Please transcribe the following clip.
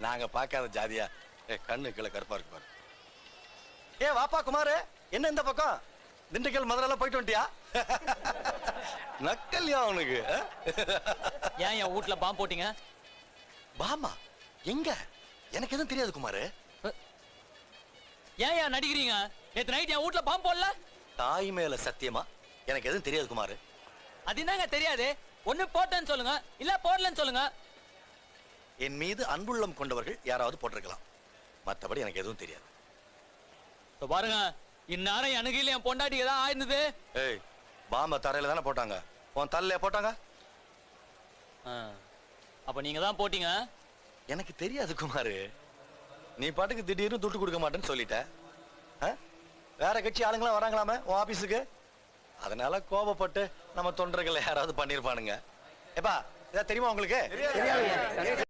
நாங்க பார்க்காத ஜாதியா. கண்ணு கீழே கருப்பா இருக்கு பாரு. வாப்பா குமாரு, என்ன இந்த பக்கம்? திண்டுக்கல் மதுரை போயிட்டு வந்துட்டியா? நக்கல்யா அவனுக்கு. ஏன் என் வீட்டுல பாம்பு போட்டீங்க? பாமா எங்க? எனக்கு எதுவும் தெரியாது குமாரு. ஏன் நடிக்கிறீங்க? நேத்து நைட் என் வீட்டுல பாம்பு போடல. தாய் மேல சத்தியமா எனக்கு எதுவும் தெரியாது குமாரு. அது என்னங்க தெரியாது? ஒண்ணு போட்டேன்னு சொல்லுங்க, இல்ல போடலன்னு சொல்லுங்க. என் மீது அன்புள்ளம் கொண்டவர்கள் யாராவது போட்டிருக்கலாம், மற்றபடி எனக்கு எதுவும் தெரியாது. பாருங்க, இந்நேரம் எனக்கு இல்ல என் பொண்டாட்டி ஏதாவது ஆயிருந்தது. ஏய், பாம்ப தரையில தானே போட்டாங்க, உன் தலையில போட்டாங்க. அப்ப நீங்க தான் போட்டீங்க. எனக்கு தெரியாது குமாரு. நீ பாட்டுக்கு திடீர்னு துட்டு கொடுக்க மாட்டேன்னு சொல்லிட்ட. வேற கட்சி ஆளுங்களாம் வராங்களாமே உன் ஆபீஸுக்கு. அதனால கோபப்பட்டு நம்ம தொண்டர்கள் யாராவது பண்ணிருப்பானுங்க. ஏப்பா, இதை தெரியுமா உங்களுக்கு?